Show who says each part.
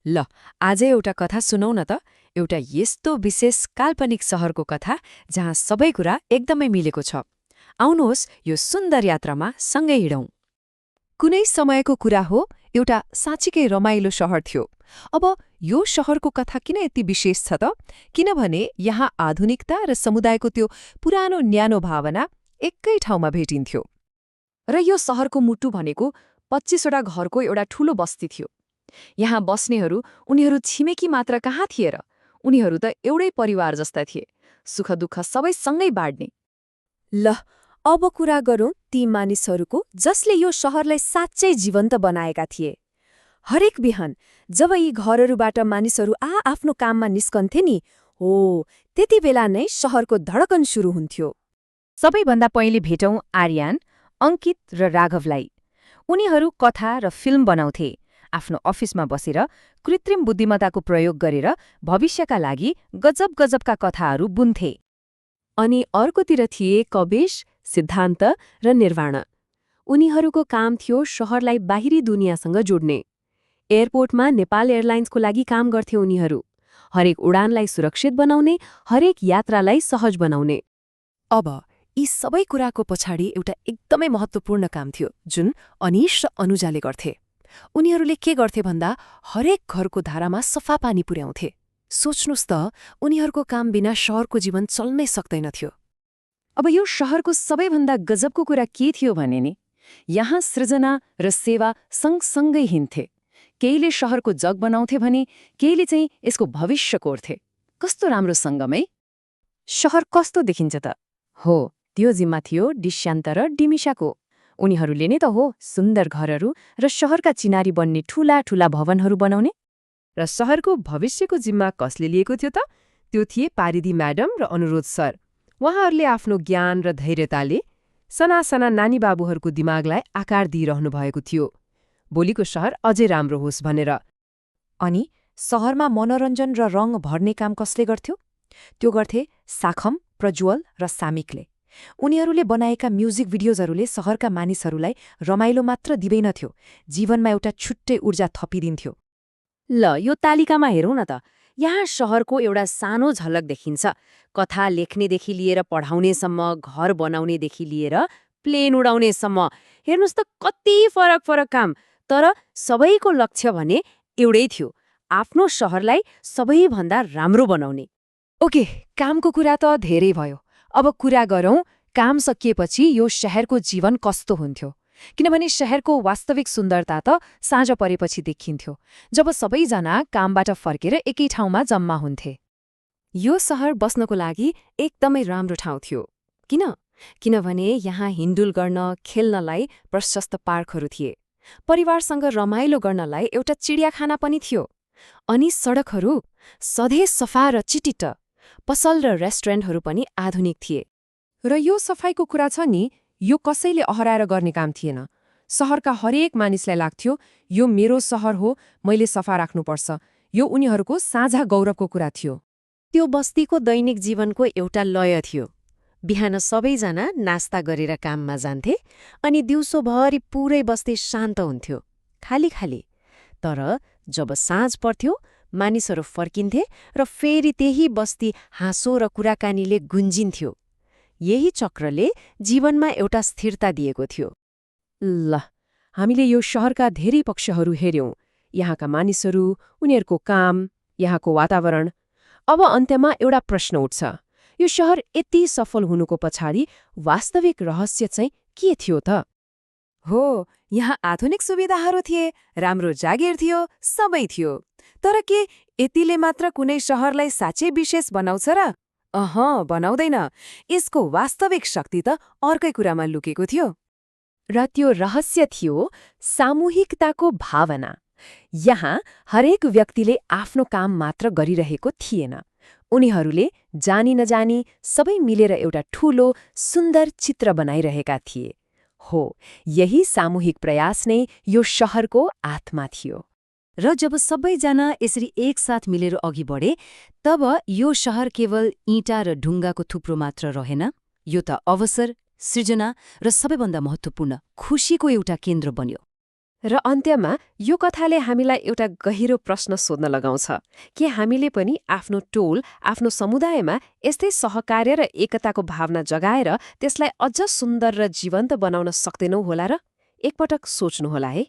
Speaker 1: ल आज एउटा कथा सुनौ न त एउटा यस्तो विशेष काल्पनिक सहरको कथा जहाँ सबै कुरा एकदमै मिलेको छ। आउनुहोस् यो सुन्दर यात्रामा सँगै हिँडौँ।
Speaker 2: कुनै समयको कुरा हो, एउटा साँच्चीकै रमाइलो शहर थियो। अब यो शहरको कथा किन यति विशेष छ त? किनभने यहाँ आधुनिकता र समुदायको त्यो पुरानो न्यानो भावना एकै ठाउँमा भेटिन्थ्यो।
Speaker 1: र यो सहरको मुटु भनेको 25वटा घरको एउटा ठूलो बस्ती थियो। यहाँ बस्नेहरू उनीहरू छिमेकी मात्र कहाँ थिए र? उनीहरू त एउटै परिवार जस्ता थिए, सुख दुःख सबै सँगै बाँड्ने।
Speaker 2: ल अब कुरा गरौँ ती मानिसहरूको जसले यो शहरलाई साँच्चै जीवन्त बनाएका थिए। हरेक बिहान जब यी घरहरूबाट मानिसहरू आफ्नो काममा निस्कन्थे नि, हो त्यति बेला नै शहरको धडकन सुरु हुन्थ्यो।
Speaker 3: सबैभन्दा पहिले भेटौँ आर्यान, अंकित र राघवलाई। उनीहरू कथा र फिल्म बनाउँथे, आफ्नो अफिसमा बसेर कृत्रिम बुद्धिमत्ताको प्रयोग गरेर भविष्यका लागि गजब गजबका कथाहरू बुन्थे।
Speaker 1: अनि अर्कोतिर थिए कवेश, सिद्धान्त र निर्वाण। उनीहरूको काम थियो शहरलाई बाहिरी दुनियाँसँग जोड्ने। एयरपोर्टमा नेपाल एयरलाइन्सको लागि काम गर्थे उनीहरू, हरेक उडानलाई सुरक्षित बनाउने, हरेक यात्रालाई सहज बनाउने।
Speaker 2: अब यी सबै कुराको पछाडि एउटा एकदमै महत्त्वपूर्ण काम थियो जुन अनिश र अनुजाले गर्थे। उनीहरूले के गर्थे भन्दा हरेक घरको धारामा सफा पानी पुर्याउँथे। सोच्नुस् त, उनीहरूको काम बिना शहरको जीवन चल्नै सक्दैनथ्यो।
Speaker 3: अब यो शहरको सबैभन्दा गजबको कुरा के थियो भने नि, यहाँ सृजना र सेवा सँगसँगै हिँड्थे। केहीले शहरको जग बनाउँथे भने केहीले चाहिँ यसको भविष्य कोर्थे। कस्तो राम्रो सङ्गम है?
Speaker 1: शहर कस्तो देखिन्छ त? हो, त्यो जिम्मा थियो डिस्यान्त र डिमिसाको। उनीहरूले नै त हो सुन्दर घरहरू र शहरका चिनारी बन्ने ठूला ठूला भवनहरू बनाउने।
Speaker 4: र शहरको भविष्यको जिम्मा कसले लिएको थियो त? त्यो थिए पारिदी म्याडम र अनुरोध सर। उहाँहरूले आफ्नो ज्ञान र धैर्यताले सना सना नानी बाबुहरूको दिमागलाई आकार दिइरहनु भएको थियो, भोलिको शहर अझै राम्रो होस् भनेर।
Speaker 2: अनि शहरमा मनोरञ्जन र रङ भर्ने काम कसले गर्थ्यो? त्यो गर्थे साखम, प्रज्वल र सामिकले। उनीहरूले बनाएका म्युजिक भिडियोजहरूले शहरका मानिसहरूलाई रमाइलो मात्र दिँदैनथ्यो, जीवनमा एउटा छुट्टै ऊर्जा थपिदिन्थ्यो।
Speaker 1: ल यो तालिकामा हेरौँ न त। यहाँ शहरको एउटा सानो झलक देखिन्छ। कथा लेख्नेदेखि लिएर पढाउनेसम्म, घर बनाउनेदेखि लिएर प्लेन उडाउनेसम्म। हेर्नुहोस् त कति फरक फरक काम, तर सबैको लक्ष्य भने एउटै थियो, आफ्नो शहरलाई सबैभन्दा राम्रो बनाउने।
Speaker 2: ओके, कामको कुरा त धेरै भयो। अब कुरा गरौँ काम सकिएपछि यो शहरको जीवन कस्तो हुन्थ्यो। किनभने शहरको वास्तविक सुन्दरता त साँझ परेपछि देखिन्थ्यो, जब सबैजना कामबाट फर्केर एकै ठाउँमा जम्मा हुन्थे।
Speaker 1: यो सहर बस्नको लागि एकदमै राम्रो ठाउँ थियो। किनभने यहाँ हिँडुल गर्न, खेल्नलाई प्रशस्त पार्कहरू थिए। परिवारसँग रमाइलो गर्नलाई एउटा चिडियाखाना पनि थियो। अनि सडकहरू सधैँ सफा र चिटिट। पसल र रेस्टुरेन्टहरू पनि आधुनिक थिए।
Speaker 4: र यो सफाइको कुरा छ नि, यो कसैले अहराएर गर्ने काम थिएन। शहरका हरेक मानिसलाई लाग्थ्यो यो मेरो सहर हो, मैले सफा राख्नुपर्छ। यो उनीहरूको साझा गौरवको कुरा थियो।
Speaker 1: त्यो बस्तीको दैनिक जीवनको एउटा लय थियो। बिहान सबैजना नास्ता गरेर काममा जान्थे, अनि दिउँसोभरि पुरै बस्ती शान्त हुन्थ्यो, खाली खाली। तर जब साँझ पर्थ्यो, मानिसहरू फर्किन्थे र फेरि त्यही बस्ती हाँसो र कुराकानीले गुन्जिन्थ्यो। यही चक्रले जीवनमा एउटा स्थिरता दिएको थियो।
Speaker 4: ल हामीले यो शहरका धेरै पक्षहरू हेर्यौं, यहाँका मानिसहरू, उनीहरूको काम, यहाँको वातावरण। अब अन्त्यमा एउटा प्रश्न उठ्छ, यो शहर यति सफल हुनुको पछाडि वास्तविक रहस्य चाहिँ के थियो त?
Speaker 2: हो, यहाँ आधुनिक सुविधाहरू थिए, राम्रो जागिर थियो, सबै थियो। तर के यतिले मात्र कुनै शहरलाई साँच्चै विशेष बनाउँछ र? बनाउँदैन। यसको वास्तविक शक्ति त अर्कै कुरामा लुकेको थियो।
Speaker 3: र त्यो रहस्य थियो सामूहिकताको भावना। यहाँ हरेक व्यक्तिले आफ्नो काम मात्र गरिरहेको थिएन। उनीहरूले जानी नजानी सबै मिलेर एउटा ठूलो, सुन्दर चित्र बनाइरहेका थिए। हो, यही सामूहिक प्रयास नै यो शहरको आत्मा थियो।
Speaker 1: र जब सबैजना यसरी एकसाथ मिलेर अघि बढे, तब यो शहर केवल इँटा र ढुङ्गाको थुप्रो मात्र रहेन। यो त अवसर, सृजना र सबैभन्दा महत्त्वपूर्ण खुसीको एउटा केन्द्र बन्यो।
Speaker 3: र अन्त्यमा यो कथाले हामीलाई एउटा गहिरो प्रश्न सोध्न लगाउँछ कि हामीले पनि आफ्नो टोल आफ्नो समुदायमा यस्तै सहकार्य र एकताको भावना जगाएर त्यसलाई अझ सुन्दर र जीवन्त बनाउन सक्दैनौँ होला र एकपटक सोच्नुहोला है।